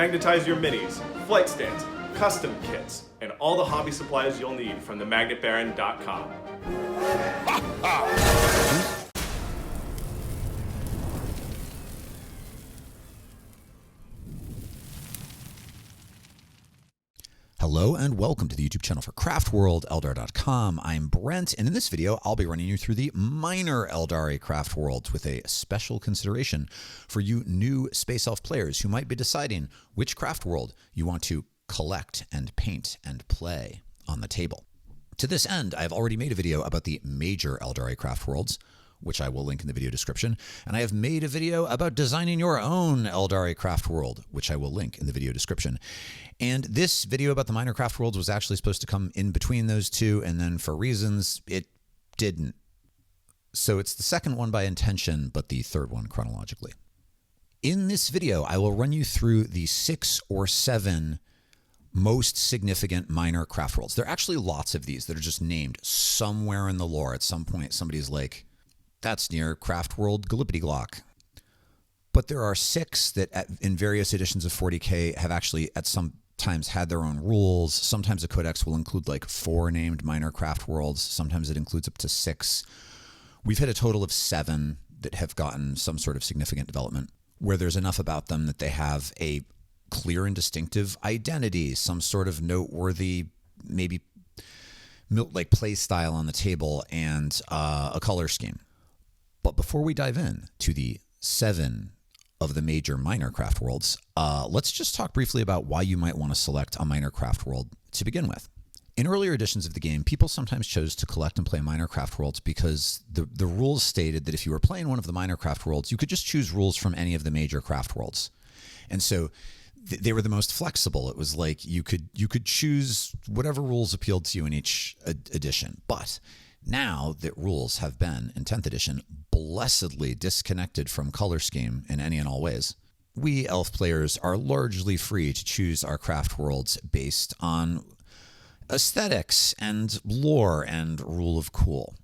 magnetize your minis, flight stands, custom kits, and all the hobby supplies you'll need from themagnetbaron.com. Hello and welcome to the YouTube channel for Craftworld, Eldar.com. I'm Brent, and in this video, I'll be running you through the minor Eldari Craftworlds with a special consideration for you new Space Elf players who might be deciding which Craftworld you want to collect and paint and play on the table. To this end, I've already made a video about the major Eldari Craftworlds, which I will link in the video description, and I have made a video about designing your own Eldari Craftworld, which I will link in the video description. And this video about the minor Craftworlds was actually supposed to come in between those two, and then for reasons, it didn't. So it's the second one by intention, but the third one chronologically. In this video, I will run you through the 6 or 7 most significant minor Craftworlds. There are actually lots of these that are just named somewhere in the lore. At some point, somebody's like, that's near Craftworld Gallipity-Glock. But there are 6 that in various editions of 40K have actually at some times had their own rules. Sometimes a codex will include like 4 named minor Craftworlds. Sometimes it includes up to 6. We've hit a total of 7 that have gotten some sort of significant development where there's enough about them that they have a clear and distinctive identity, some sort of noteworthy, maybe like play style on the table, and a color scheme. But before we dive in to the 7 of the major minor Craftworlds, let's just talk briefly about why you might want to select a minor Craftworld to begin with. In earlier editions of the game, people sometimes chose to collect and play minor Craftworlds because the rules stated that if you were playing one of the minor Craftworlds, you could just choose rules from any of the major Craftworlds. And so they were the most flexible. It was like you could choose whatever rules appealed to you in each edition. But now that rules have been, in 10th edition, blessedly disconnected from color scheme in any and all ways, we elf players are largely free to choose our Craftworlds based on aesthetics and lore and rule of cool.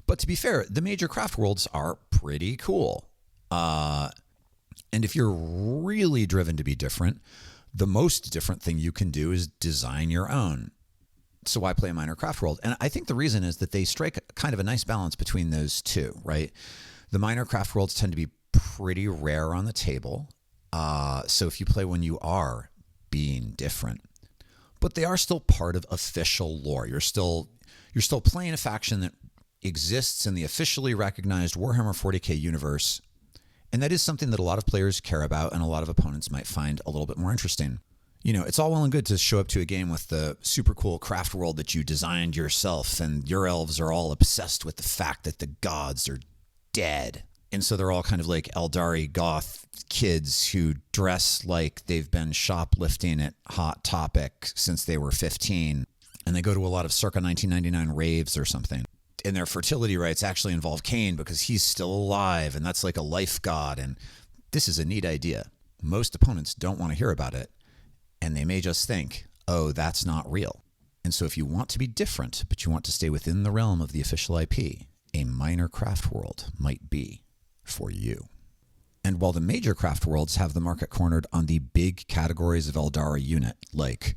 But to be fair, the major Craftworlds are pretty cool. And if you're really driven to be different, the most different thing you can do is design your own. So why play a minor Craftworld? And I think the reason is that they strike kind of a nice balance between those two, right? The minor Craftworlds tend to be pretty rare on the table. So if you play one, you are being different. But they are still part of official lore. You're still playing a faction that exists in the officially recognized Warhammer 40K universe. And that is something that a lot of players care about and a lot of opponents might find a little bit more interesting. You know, it's all well and good to show up to a game with the super cool Craftworld that you designed yourself, and your elves are all obsessed with the fact that the gods are dead. And so they're all kind of like Eldari goth kids who dress like they've been shoplifting at Hot Topic since they were 15. And they go to a lot of circa 1999 raves or something. And their fertility rites actually involve Cain because he's still alive, and that's like a life god. And this is a neat idea. Most opponents don't want to hear about it. And they may just think, oh, that's not real. And so if you want to be different, but you want to stay within the realm of the official IP, a minor Craftworld might be for you. And while the major Craftworlds have the market cornered on the big categories of Eldari unit, like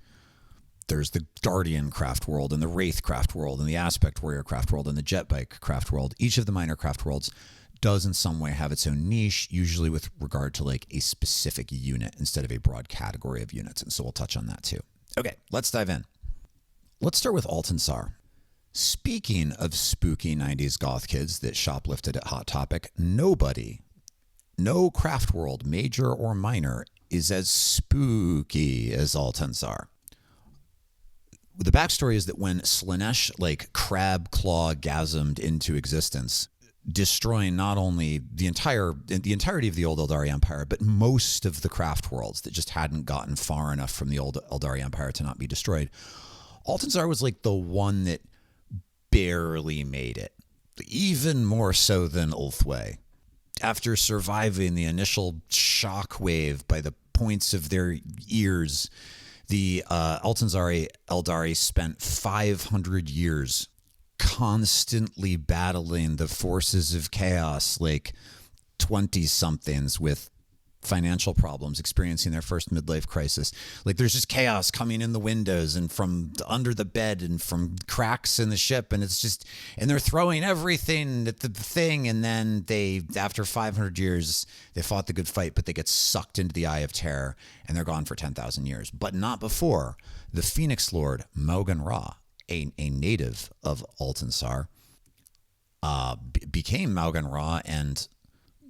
there's the Guardian Craftworld and the Wraith Craftworld and the Aspect Warrior Craftworld and the Jetbike Craftworld, each of the minor Craftworlds does in some way have its own niche, usually with regard to like a specific unit instead of a broad category of units. And so we'll touch on that too. Okay, let's dive in. Let's start with Altansar. Speaking of spooky 90s goth kids that shoplifted at Hot Topic, no Craftworld, major or minor, is as spooky as Altansar. The backstory is that when Slaanesh like crab claw gasmed into existence, destroying not only the entirety of the old Eldari Empire, but most of the Craftworlds that just hadn't gotten far enough from the old Eldari Empire to not be destroyed. Altansar was like the one that barely made it, even more so than Ulthwé. After surviving the initial shockwave by the points of their ears, the Altansari Eldari spent 500 years constantly battling the forces of chaos like 20-somethings with financial problems, experiencing their first midlife crisis. Like there's just chaos coming in the windows and from under the bed and from cracks in the ship. And it's just, and they're throwing everything at the thing. And then they, after 500 years, they fought the good fight, but they get sucked into the Eye of Terror and they're gone for 10,000 years, but not before the Phoenix Lord, Maughan Ra, a native of Altansar, became Maughan Ra and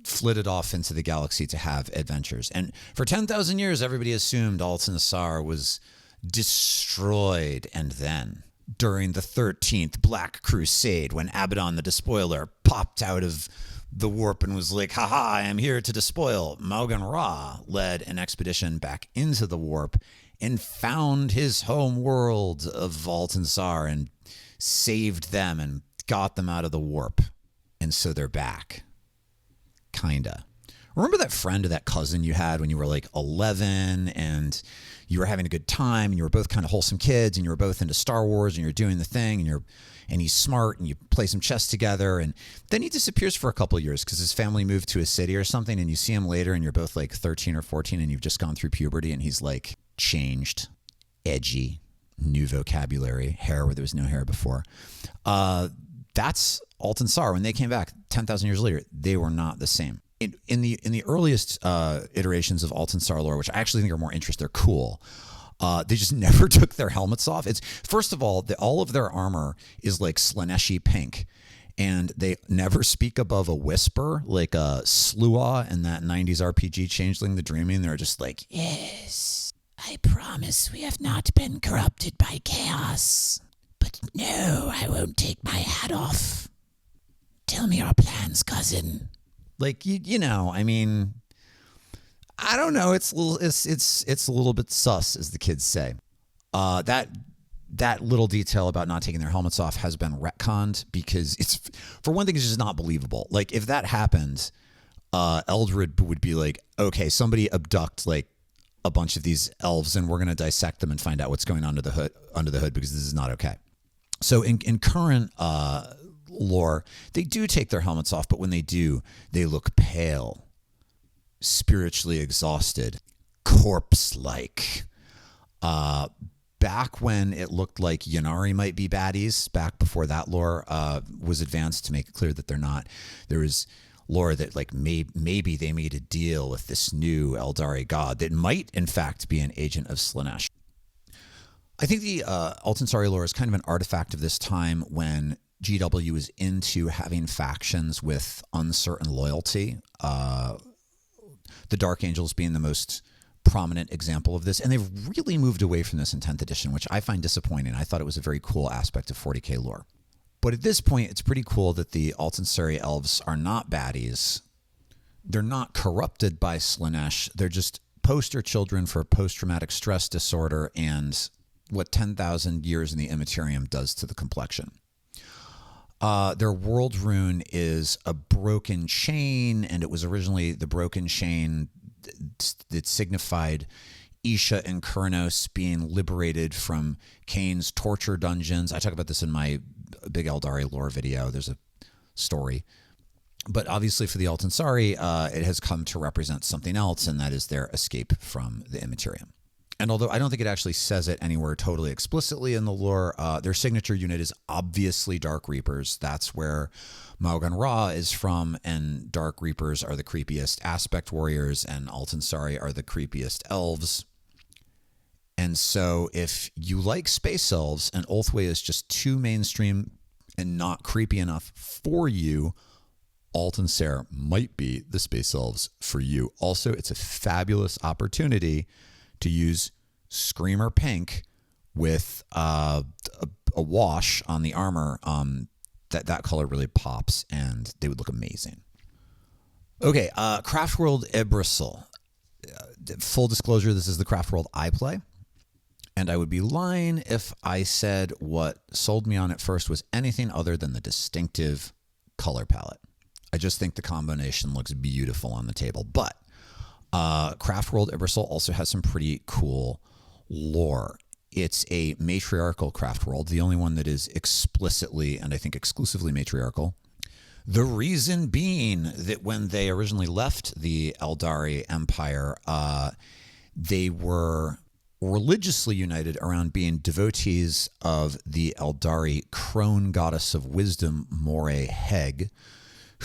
flitted off into the galaxy to have adventures. And for 10,000 years, everybody assumed Altansar was destroyed. And then, during the 13th Black Crusade, when Abaddon the Despoiler popped out of the warp and was like, haha, I am here to despoil, Maughan Ra led an expedition back into the warp and found his home world of Altansar and saved them and got them out of the warp. And so they're back. Kinda. Remember that friend or that cousin you had when you were like 11 and you were having a good time and you were both kind of wholesome kids and you were both into Star Wars and you're doing the thing and he's smart and you play some chess together and then he disappears for a couple of years because his family moved to a city or something and you see him later and you're both like 13 or 14 and you've just gone through puberty and he's like changed, edgy, new vocabulary, hair where there was no hair before. That's Altansar. When they came back 10,000 years later, they were not the same. In the earliest iterations of Altansar lore, which I actually think are more interesting, they're cool. They just never took their helmets off. It's first of all, all of their armor is like Slaneshi pink, and they never speak above a whisper like a Slua in that 90s RPG Changeling the Dreaming. They're just like, yes, I promise we have not been corrupted by chaos. But no, I won't take my hat off. Tell me your plans, cousin. Like, you know, I mean, I don't know. It's a little bit sus, as the kids say. That little detail about not taking their helmets off has been retconned because it's, for one thing, it's just not believable. Like, if that happened, Eldred would be like, okay, somebody abduct like a bunch of these elves and we're going to dissect them and find out what's going on under the hood because this is not okay. So in current lore, they do take their helmets off, but when they do, they look pale, spiritually exhausted, corpse-like. Back when it looked like Ynnari might be baddies, back before that lore was advanced to make it clear that they're not, there was lore that like maybe they made a deal with this new Eldari god that might in fact be an agent of Slaanesh. I think the Altansari lore is kind of an artifact of this time when GW is into having factions with uncertain loyalty. The Dark Angels being the most prominent example of this. And they've really moved away from this in 10th edition, which I find disappointing. I thought it was a very cool aspect of 40k lore. But at this point, it's pretty cool that the Altansari elves are not baddies. They're not corrupted by Slaanesh. They're just poster children for post-traumatic stress disorder and what 10,000 years in the Immaterium does to the complexion. Their world rune is a broken chain, and it was originally the broken chain that signified Isha and Kurnos being liberated from Cain's torture dungeons. I talk about this in my Big Eldari lore video. There's a story. But obviously for the Altansari, it has come to represent something else, and that is their escape from the Immaterium. And although I don't think it actually says it anywhere totally explicitly in the lore, their signature unit is obviously Dark Reapers. That's where Maughan Ra is from, and Dark Reapers are the creepiest aspect warriors, and Altansari are the creepiest elves. And so if you like space elves and Ulthwé is just too mainstream and not creepy enough for you, Altansar might be the space elves for you. Also, it's a fabulous opportunity to use Screamer Pink with a wash on the armor. That color really pops, and they would look amazing. Okay, Craftworld Iybraesil. Full disclosure, this is the Craftworld I play, and I would be lying if I said what sold me on it first was anything other than the distinctive color palette. I just think the combination looks beautiful on the table, but Craftworld Iybraesil also has some pretty cool lore. It's a matriarchal Craftworld, the only one that is explicitly and I think exclusively matriarchal. The reason being that when they originally left the Eldari Empire, they were religiously united around being devotees of the Eldari crone goddess of wisdom, Moreh-Heg,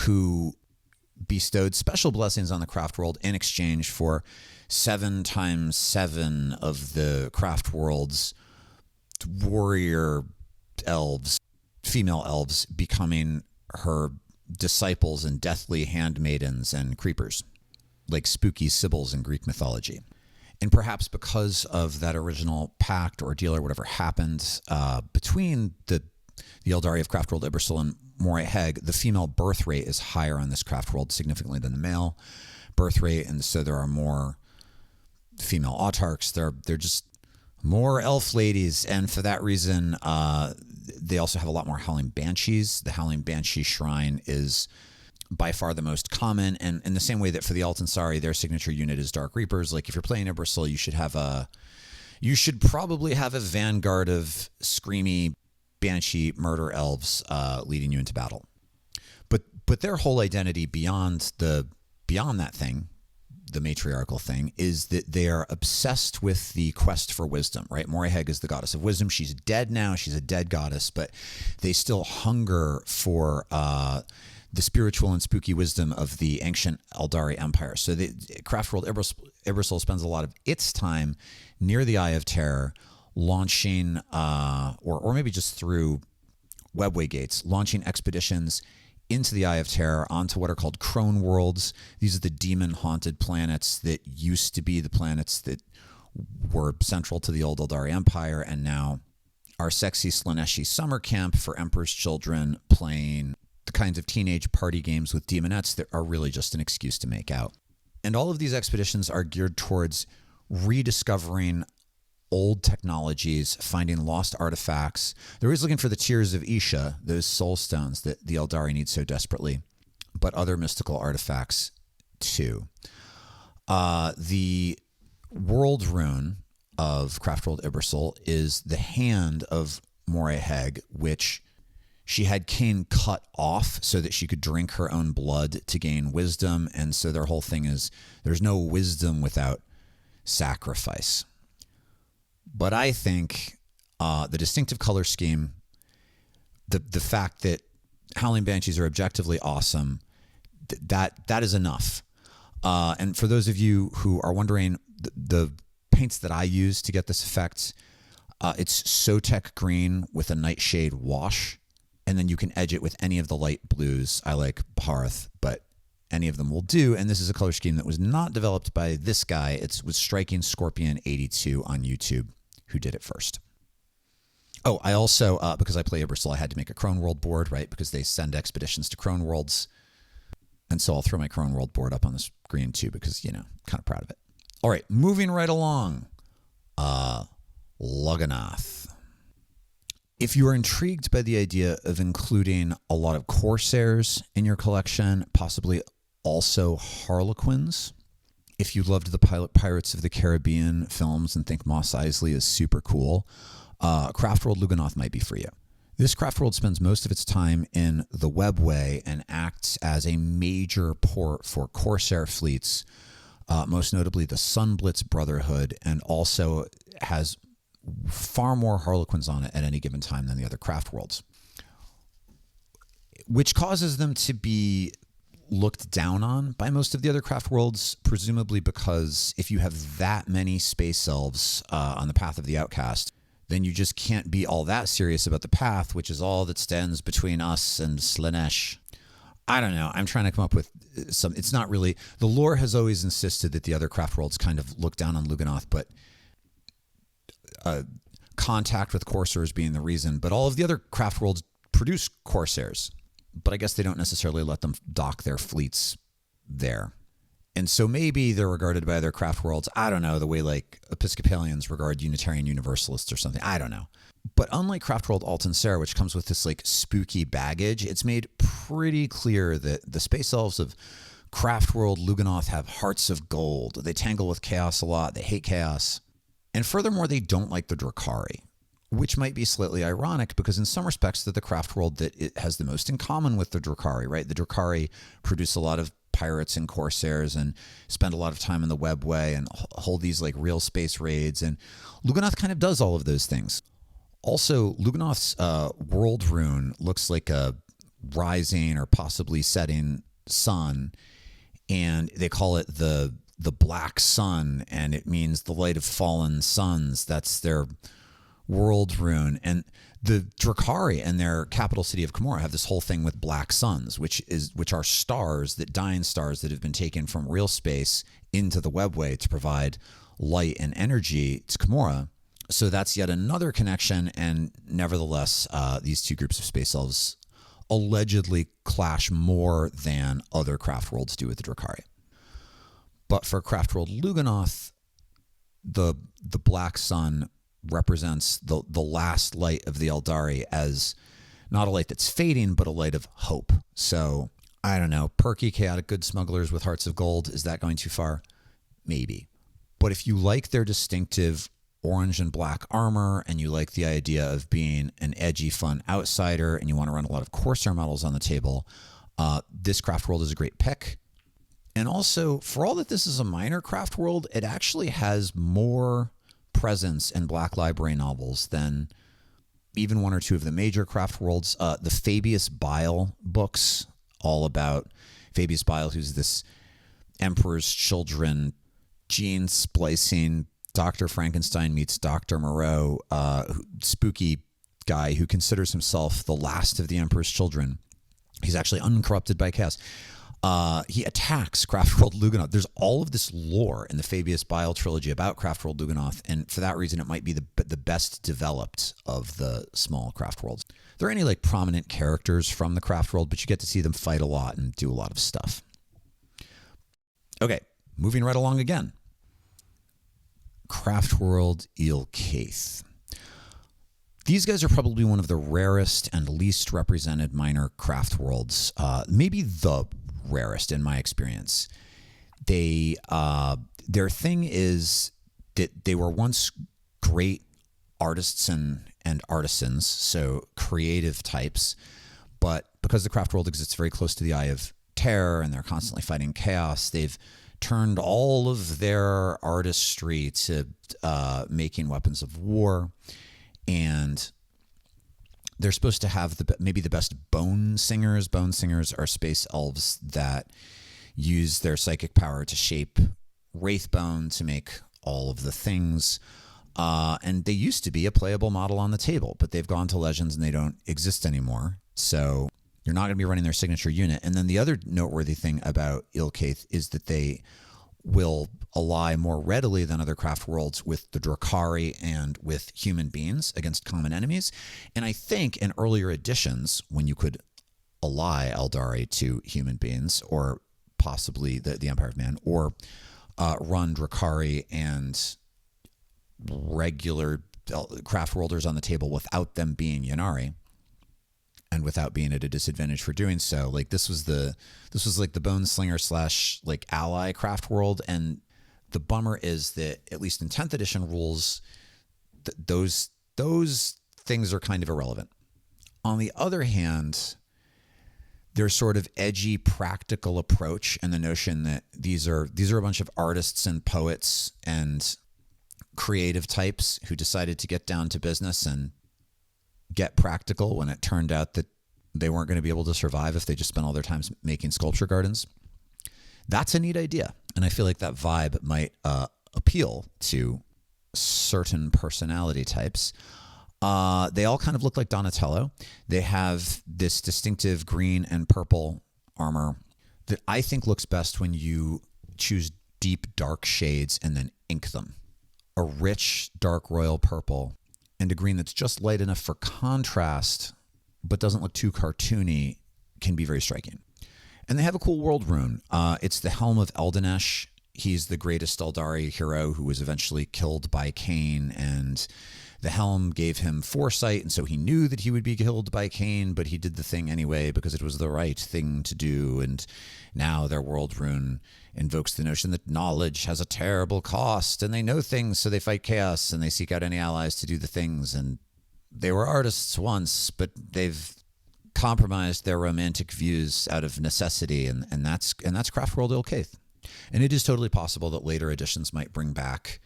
who bestowed special blessings on the craft world in exchange for 7 times 7 of the craft world's warrior elves, female elves, becoming her disciples and deathly handmaidens and creepers, like spooky sibyls in Greek mythology. And perhaps because of that original pact or deal or whatever happened between the Eldari of Craftworld Iybraesil and Moreh-Heg, the female birth rate is higher on this craft world significantly than the male birth rate, and so there are more female autarchs. They're just more elf ladies, and for that reason, they also have a lot more Howling Banshees. The Howling Banshee Shrine is by far the most common, and in the same way that for the Altansari, their signature unit is Dark Reapers. Like if you're playing Iybraesil, you should probably have a vanguard of screamy banshee murder elves leading you into battle. But their whole identity beyond that thing, the matriarchal thing, is that they are obsessed with the quest for wisdom, right? Moreh-Heg is the goddess of wisdom. She's dead now. She's a dead goddess, but they still hunger for the spiritual and spooky wisdom of the ancient Eldari Empire. So the Craftworld Iybraesil spends a lot of its time near the Eye of Terror, launching, or maybe just through webway gates, launching expeditions into the Eye of Terror onto what are called Craftworlds. These are the demon-haunted planets that used to be the planets that were central to the old Eldari Empire, and now are sexy Slaaneshi summer camp for Emperor's children playing the kinds of teenage party games with demonettes that are really just an excuse to make out. And all of these expeditions are geared towards rediscovering old technologies, finding lost artifacts. They're always looking for the Tears of Isha, those soul stones that the Eldari need so desperately, but other mystical artifacts too. The world rune of Craftworld Iybraesil is the hand of Moreh-Heg, which she had Cain cut off so that she could drink her own blood to gain wisdom. And so their whole thing is there's no wisdom without sacrifice. But I think the distinctive color scheme, the fact that Howling Banshees are objectively awesome, that is enough. And for those of you who are wondering, the paints that I use to get this effect, it's Sotek green with a nightshade wash, and then you can edge it with any of the light blues. I like Bharth, but any of them will do. And this is a color scheme that was not developed by this guy. It was Striking Scorpion 82 on YouTube who did it first. Oh, I also, because I play Iybraesil, I had to make a Craftworld board, right? Because they send expeditions to Craftworlds. And so I'll throw my Craftworld board up on the screen too, because, kind of proud of it. All right, moving right along. Lugganath. If you are intrigued by the idea of including a lot of Corsairs in your collection, possibly also Harlequins, if you loved the Pirates of the Caribbean films and think Mos Eisley is super cool, Craftworld Lugganath might be for you. This Craftworld spends most of its time in the Webway and acts as a major port for Corsair fleets, most notably the Sunblitz Brotherhood, and also has far more Harlequins on it at any given time than the other Craftworlds, which causes them to be looked down on by most of the other Craftworlds, presumably because if you have that many space elves on the path of the outcast, then you just can't be all that serious about the path, which is all that stands between us and Slaanesh. I don't know. I'm trying to come up with some. It's not really. The lore has always insisted that the other Craftworlds kind of look down on Lugganath, but contact with Corsairs being the reason. But all of the other Craftworlds produce Corsairs, but I guess they don't necessarily let them dock their fleets there. And so maybe they're regarded by other Craftworlds, I don't know, the way like Episcopalians regard Unitarian Universalists or something. I don't know. But unlike Craftworld Altansar, which comes with this like spooky baggage, it's made pretty clear that the space elves of Craftworld Lugganath have hearts of gold. They tangle with chaos a lot. They hate chaos. And furthermore, they don't like the Drakari, which might be slightly ironic because in some respects they're the craft world that it has the most in common with the Drukhari, right? The Drukhari produce a lot of pirates and corsairs and spend a lot of time in the webway and hold these like real space raids, and Lugganath kind of does all of those things. Also, Lugganath's world rune looks like a rising or possibly setting sun, and they call it the black sun, and it means the light of fallen suns. That's their world rune. And the Drukhari and their capital city of Mymeara have this whole thing with black suns, which are stars, that dying stars that have been taken from real space into the webway to provide light and energy to Mymeara. So that's yet another connection, and nevertheless, these two groups of space elves allegedly clash more than other craft worlds do with the Drukhari. But for craft world Lugganath, the black sun represents the last light of the Eldari as not a light that's fading, but a light of hope. So, I don't know, perky, chaotic, good smugglers with hearts of gold, is that going too far? Maybe. But if you like their distinctive orange and black armor, and you like the idea of being an edgy, fun outsider, and you want to run a lot of Corsair models on the table, this craft world is a great pick. And also, for all that this is a minor craft world, it actually has more presence in Black Library novels than even one or two of the major craft worlds. The Fabius Bile books, all about Fabius Bile, who's this Emperor's Children gene splicing Dr. Frankenstein meets Dr. Moreau, spooky guy who considers himself the last of the Emperor's children. He's actually uncorrupted by chaos. He attacks Craftworld Lugganath. There's all of this lore in the Fabius Bile trilogy about Craftworld Lugganath, and for that reason, it might be the best developed of the small craft worlds. There are any like prominent characters from the craft world, but you get to see them fight a lot and do a lot of stuff. Okay, moving right along again. Craftworld Il-Kaithe. These guys are probably one of the rarest and least represented minor craft worlds, maybe the rarest in my experience. Their thing is that they were once great artists and artisans, so creative types, but because the craft world exists very close to the Eye of Terror and they're constantly fighting chaos, they've turned all of their artistry to making weapons of war, and they're supposed to have maybe the best bone singers. Bone singers are space elves that use their psychic power to shape wraithbone to make all of the things. And they used to be a playable model on the table, but they've gone to Legends and they don't exist anymore. So you're not going to be running their signature unit. And then the other noteworthy thing about Il-Kaithe is that they will ally more readily than other craft worlds with the Drukhari and with human beings against common enemies. And I think in earlier editions, when you could ally Eldari to human beings, or possibly the Empire of Man, or run Drukhari and regular craft worlders on the table without them being Ynnari, and without being at a disadvantage for doing so. Like this was like the bone slinger / like ally craft world. And the bummer is that at least in 10th edition rules, those things are kind of irrelevant. On the other hand, there's sort of edgy practical approach and the notion that these are a bunch of artists and poets and creative types who decided to get down to business and get practical when it turned out that they weren't going to be able to survive if they just spent all their time making sculpture gardens. That's a neat idea. And I feel like that vibe might appeal to certain personality types. They all kind of look like Donatello. They have this distinctive green and purple armor that I think looks best when you choose deep dark shades and then ink them. A rich dark royal purple and a green that's just light enough for contrast but doesn't look too cartoony can be very striking. And they have a cool world rune. It's the Helm of Eldanesh. He's the greatest Eldari hero who was eventually killed by Cain, and the helm gave him foresight, and so he knew that he would be killed by Cain, but he did the thing anyway because it was the right thing to do. And now their world rune invokes the notion that knowledge has a terrible cost, and they know things, so they fight chaos, and they seek out any allies to do the things, and they were artists once, but they've compromised their romantic views out of necessity, and that's Craftworld Il-Kaithe. And it is totally possible that later editions might bring back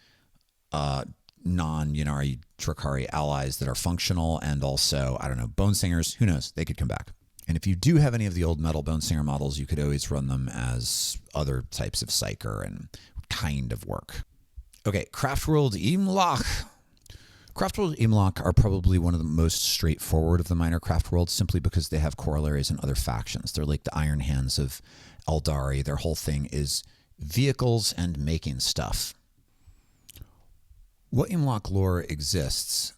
non-Ynnari Drukhari allies that are functional, and also, I don't know, Bone Singers. Who knows? They could come back. And if you do have any of the old metal Bone Singer models, you could always run them as other types of Psyker and kind of work. Okay, Craftworld Yme-Loc. Craftworld Yme-Loc are probably one of the most straightforward of the minor Craftworlds, simply because they have corollaries in other factions. They're like the Iron Hands of Eldari. Their whole thing is vehicles and making stuff. What Yme-Loc lore exists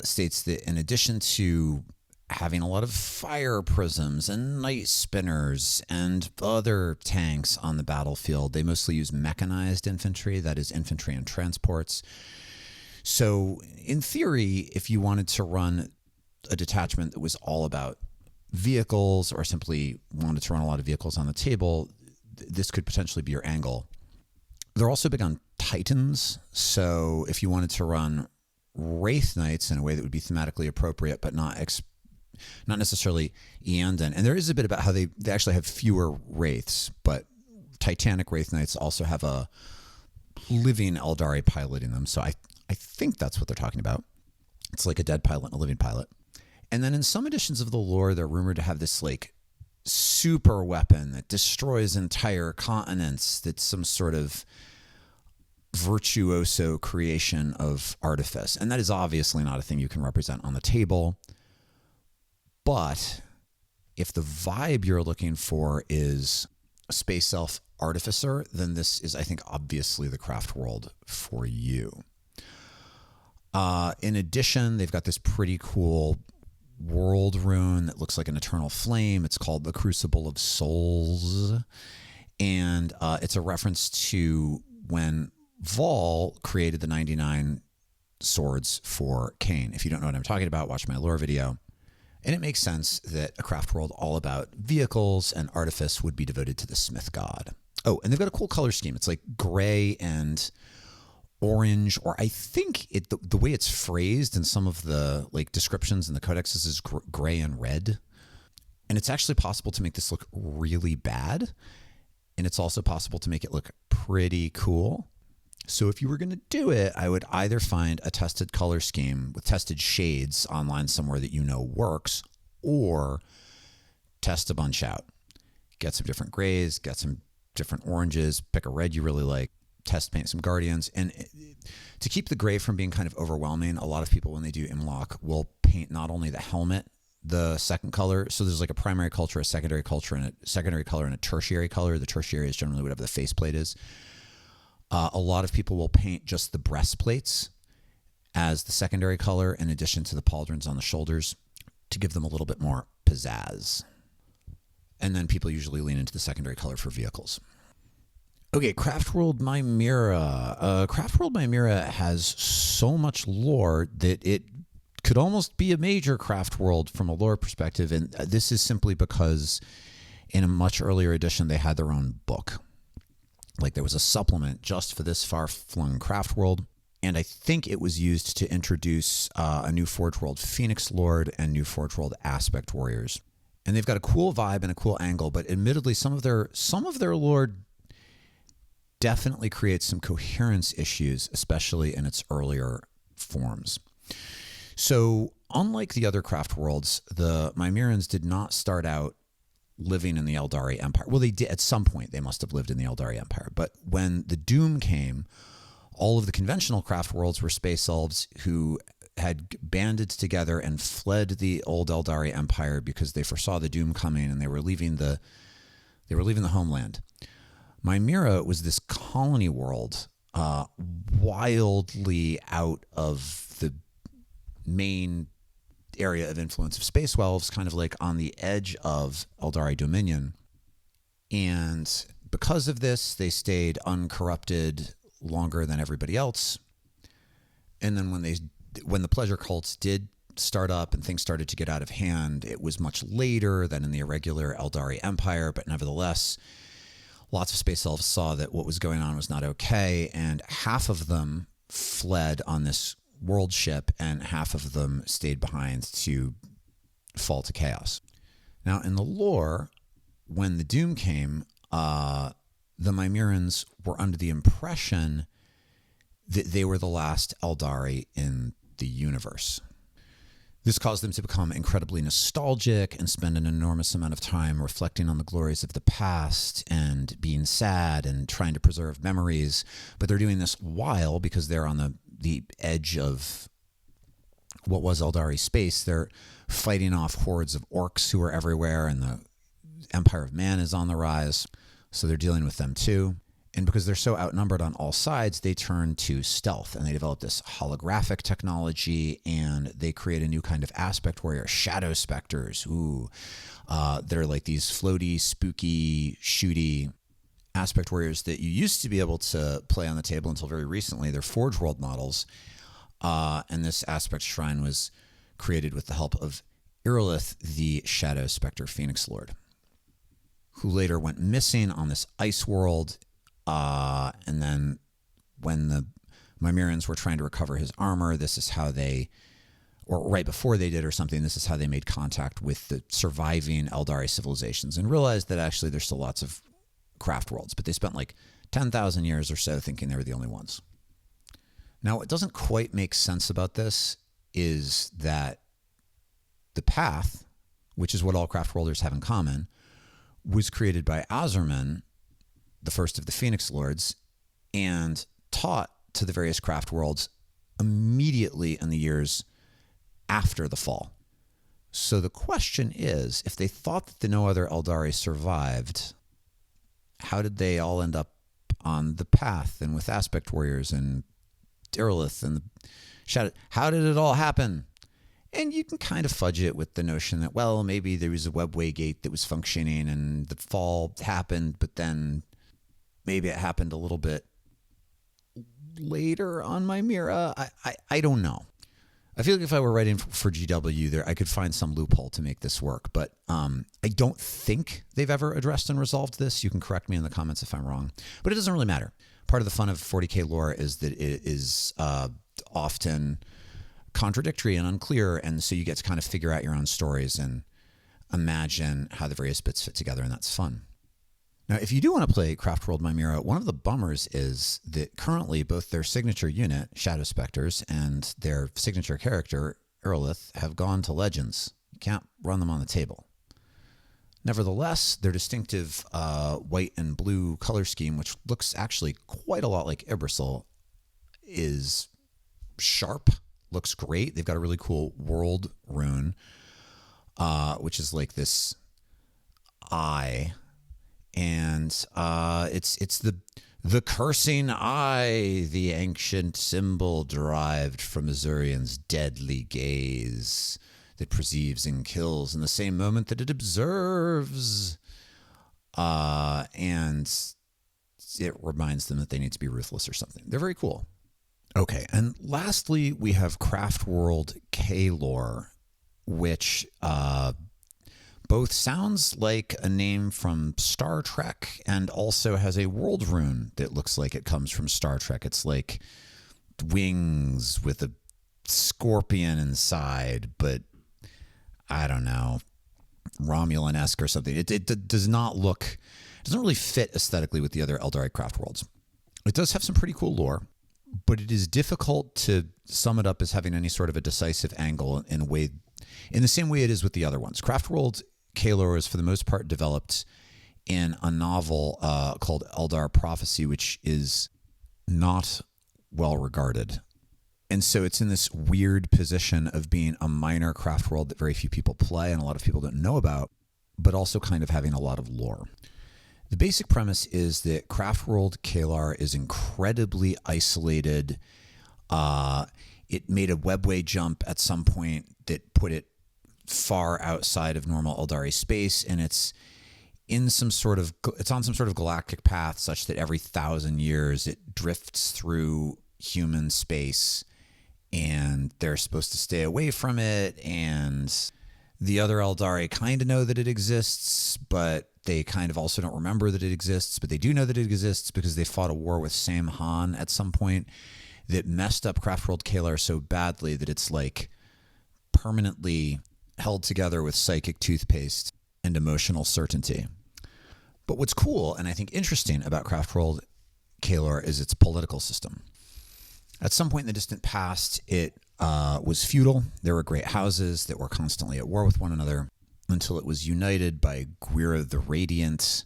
states that in addition to having a lot of fire prisms and night spinners and other tanks on the battlefield, they mostly use mechanized infantry, that is infantry and transports. So in theory, if you wanted to run a detachment that was all about vehicles, or simply wanted to run a lot of vehicles on the table, this could potentially be your angle. They're also big on Titans, so if you wanted to run Wraith Knights in a way that would be thematically appropriate, but not necessarily Eandon. And there is a bit about how they actually have fewer Wraiths, but Titanic Wraith Knights also have a living Eldari piloting them, so I think that's what they're talking about. It's like a dead pilot and a living pilot. And then in some editions of the lore, they're rumored to have this like super weapon that destroys entire continents, that's some sort of virtuoso creation of artifice. And that is obviously not a thing you can represent on the table. But if the vibe you're looking for is a space elf artificer, then this is, I think, obviously the Craftworld for you. In addition, they've got this pretty cool world rune that looks like an eternal flame. It's called the Crucible of Souls. And it's a reference to when Vol created the 99 swords for Cain. If you don't know what I'm talking about, watch my lore video. And it makes sense that a Craftworld all about vehicles and artifice would be devoted to the Smith God. Oh, and they've got a cool color scheme. It's like gray and orange, or I think the way it's phrased in some of the like descriptions in the codexes is gray and red. And it's actually possible to make this look really bad. And it's also possible to make it look pretty cool. So if you were going to do it, I would either find a tested color scheme with tested shades online somewhere that you know works, or test a bunch out. Get some different grays, get some different oranges, pick a red you really like, test paint some Guardians. And to keep the gray from being kind of overwhelming, a lot of people when they do Yme-Loc will paint not only the helmet, the second color. So there's like a primary culture, a secondary culture, and a secondary color and a tertiary color. The tertiary is generally whatever the faceplate is. A lot of people will paint just the breastplates as the secondary color in addition to the pauldrons on the shoulders to give them a little bit more pizzazz. And then people usually lean into the secondary color for vehicles. Okay, Craftworld Mymeara. Craftworld Mymeara has so much lore that it could almost be a major Craftworld from a lore perspective, and this is simply because in a much earlier edition they had their own book. Like there was a supplement just for this far-flung Craftworld, and I think it was used to introduce a new Forge World Phoenix Lord and new Forge World Aspect Warriors. And they've got a cool vibe and a cool angle, but admittedly some of their lore definitely creates some coherence issues, especially in its earlier forms. So unlike the other Craftworlds, the Mymearans did not start out living in the Eldari Empire. Well, they did at some point. They must have lived in the Eldari Empire. But when the Doom came, all of the conventional Craftworlds were space elves who had banded together and fled the old Eldari Empire because they foresaw the Doom coming, and they were leaving the homeland. Mymeara was this colony world, wildly out of the main area of influence of space elves, kind of like on the edge of Eldari Dominion. And because of this, they stayed uncorrupted longer than everybody else. And then when the pleasure cults did start up and things started to get out of hand, it was much later than in the irregular Eldari Empire, but nevertheless, lots of space elves saw that what was going on was not okay, and half of them fled on this world ship, and half of them stayed behind to fall to chaos. Now, in the lore, when the doom came, the Mymearans were under the impression that they were the last Eldari in the universe. This caused them to become incredibly nostalgic and spend an enormous amount of time reflecting on the glories of the past and being sad and trying to preserve memories. But they're doing this while, because they're on the edge of what was Eldari space, they're fighting off hordes of orcs who are everywhere, and the Empire of Man is on the rise. So they're dealing with them too. And because they're so outnumbered on all sides, they turn to stealth, and they develop this holographic technology, and they create a new kind of aspect warrior, shadow specters. They're like these floaty, spooky, shooty aspect warriors that you used to be able to play on the table until very recently. They're Forge World models. And this aspect shrine was created with the help of Iybraesil, the Shadow Spectre Phoenix Lord, who later went missing on this ice world. And then when the Mymearans were trying to recover his armor, this is how they, or right before they did or something, this is how they made contact with the surviving Eldari civilizations and realized that actually there's still lots of craft worlds, but they spent like 10,000 years or so thinking they were the only ones. Now, what doesn't quite make sense about this is that the path, which is what all craft worlders have in common, was created by Azurman, the first of the Phoenix Lords, and taught to the various craft worlds immediately in the years after the fall. So the question is, if they thought that no other Eldari survived, how did they all end up on the path and with aspect warriors and Iybraesil and the Shadow? How did it all happen? And you can kind of fudge it with the notion that, well, maybe there was a webway gate that was functioning and the fall happened, but then maybe it happened a little bit later on Mymeara. I don't know. I feel like if I were writing for GW there, I could find some loophole to make this work, but I don't think they've ever addressed and resolved this. You can correct me in the comments if I'm wrong, but it doesn't really matter. Part of the fun of 40k lore is that it is often contradictory and unclear, and so you get to kind of figure out your own stories and imagine how the various bits fit together, and that's fun. Now, if you do want to play Craftworld Mymeara, one of the bummers is that currently both their signature unit, Shadow Specters, and their signature character, Iybraesil, have gone to Legends. You can't run them on the table. Nevertheless, their distinctive white and blue color scheme, which looks actually quite a lot like Iybraesil, is sharp, looks great. They've got a really cool world rune, which is like this eye. And it's the cursing eye, the ancient symbol derived from Azurian's deadly gaze that perceives and kills in the same moment that it observes. And it reminds them that they need to be ruthless or something. They're very cool. Okay, and lastly, we have Craftworld Kaelor, which both sounds like a name from Star Trek and also has a world rune that looks like it comes from Star Trek. It's like wings with a scorpion inside, but I don't know, Romulan-esque or something. It does not look, it doesn't really fit aesthetically with the other Eldari craft worlds. It does have some pretty cool lore, but it is difficult to sum it up as having any sort of a decisive angle in a way, in the same way it is with the other ones. Craftworld Kaelor is for the most part developed in a novel called Eldar Prophecy, which is not well regarded. And so it's in this weird position of being a minor craft world that very few people play and a lot of people don't know about, but also kind of having a lot of lore. The basic premise is that Craftworld Kaelor is incredibly isolated. It made a webway jump at some point that put it far outside of normal Eldari space, and it's on some sort of galactic path such that every 1,000 years it drifts through human space, and they're supposed to stay away from it, and the other Eldari kind of know that it exists, but they kind of also don't remember that it exists, but they do know that it exists because they fought a war with Sam Han at some point that messed up Craftworld Kaelor so badly that it's like permanently held together with psychic toothpaste and emotional certainty. But what's cool and I think interesting about Craftworld Kaelor is its political system. At some point in the distant past, it was feudal. There were great houses that were constantly at war with one another until it was united by Gwira the Radiant.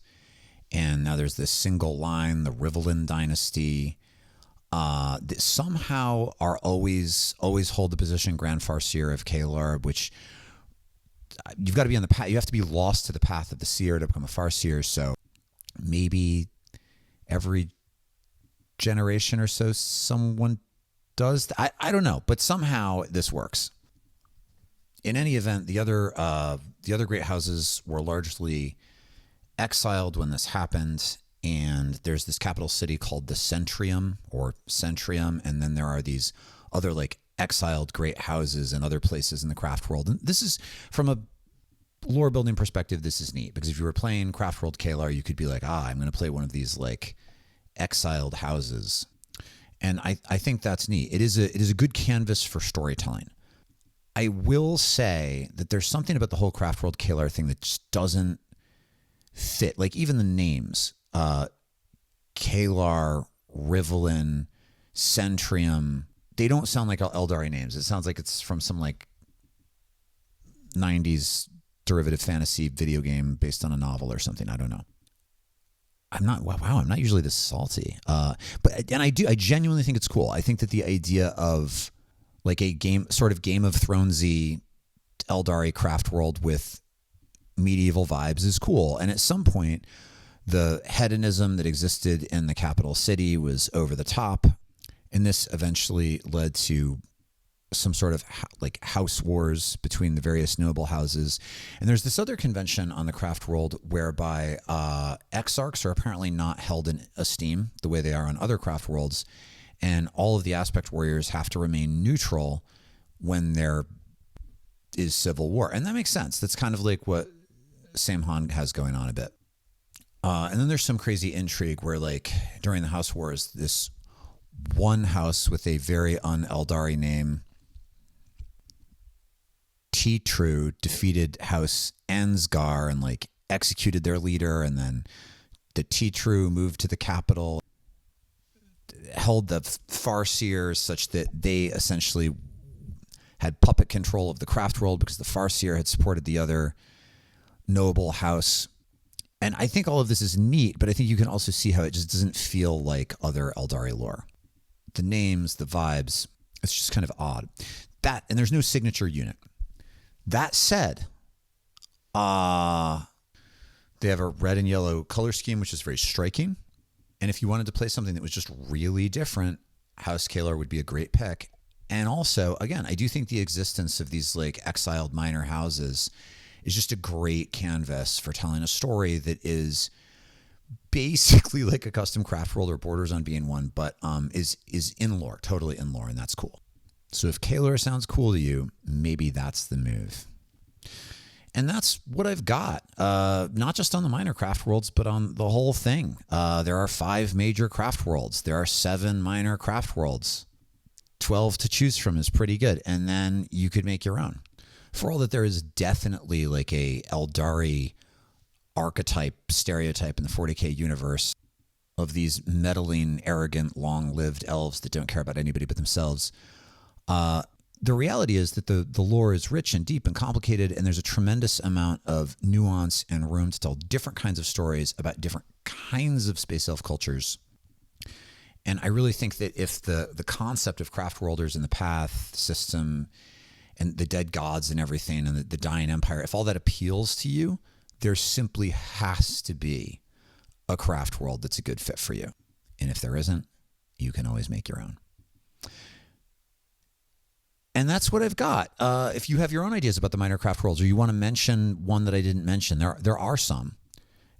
And now there's this single line, the Rivelin dynasty, that somehow are always hold the position Grand Farseer of Kaelor, which you've got to be on the path. You have to be lost to the path of the seer to become a Farseer. So maybe every generation or so someone does that. I don't know, but somehow this works. In any event, the other great houses were largely exiled when this happened, and there's this capital city called the Centrium, and then there are these other like exiled great houses and other places in the craft world. And this is, from a lore building perspective, this is neat, because if you were playing Craftworld Kaelor, you could be like, I'm going to play one of these like exiled houses. And I think that's neat. It is a good canvas for storytelling. I will say that there's something about the whole Craftworld Kaelor thing that just doesn't fit. Like even the names, Kaelor, Rivelin, Centrium, they don't sound like Eldari names. It sounds like it's from some like 90s derivative fantasy video game based on a novel or something. I don't know. I'm not usually this salty. But I genuinely think it's cool. I think that the idea of like a Game of Thronesy Eldari craft world with medieval vibes is cool. And at some point, the hedonism that existed in the capital city was over the top. And this eventually led to some sort of like house wars between the various noble houses. And there's this other convention on the craft world whereby exarchs are apparently not held in esteem the way they are on other craft worlds. And all of the aspect warriors have to remain neutral when there is civil war. And that makes sense. That's kind of like what Samhan has going on a bit. And then there's some crazy intrigue where like during the house wars, this one house with a very un-Eldari name, T-True, defeated House Ansgar and like executed their leader. And then the T-True moved to the capital, held the Farseers such that they essentially had puppet control of the craft world because the Farseer had supported the other noble house. And I think all of this is neat, but I think you can also see how it just doesn't feel like other Eldari lore. The names, the vibes, it's just kind of odd. That, and there's no signature unit. That said, they have a red and yellow color scheme, which is very striking. And if you wanted to play something that was just really different, House Kaelor would be a great pick. And also, again, I do think the existence of these like exiled minor houses is just a great canvas for telling a story that is basically like a custom craft world or borders on being one, but is in lore, totally in lore, and that's cool. So if Kaelor sounds cool to you, maybe that's the move. And that's what I've got, not just on the minor craft worlds, but on the whole thing. There are 5 major craft worlds. There are 7 minor craft worlds. 12 to choose from is pretty good. And then you could make your own. For all that there is definitely like a Eldari archetype, stereotype in the 40K universe of these meddling, arrogant, long-lived elves that don't care about anybody but themselves. The reality is that the lore is rich and deep and complicated, and there's a tremendous amount of nuance and room to tell different kinds of stories about different kinds of space elf cultures. And I really think that if the concept of craft worlders and the path system and the dead gods and everything and the dying empire, if all that appeals to you, there simply has to be a craft world that's a good fit for you. And if there isn't, you can always make your own. And that's what I've got. If you have your own ideas about the minor craft worlds, or you want to mention one that I didn't mention, there are some.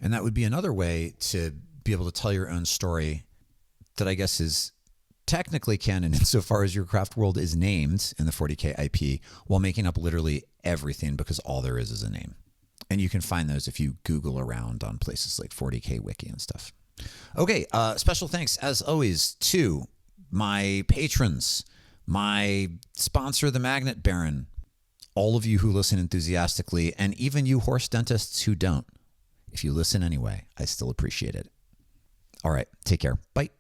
And that would be another way to be able to tell your own story that I guess is technically canon insofar as your craft world is named in the 40K IP while making up literally everything because all there is a name. And you can find those if you Google around on places like 40K Wiki and stuff. Okay, special thanks, as always, to my patrons, my sponsor, the Magnet Baron, all of you who listen enthusiastically, and even you horse dentists who don't. If you listen anyway, I still appreciate it. All right, take care. Bye.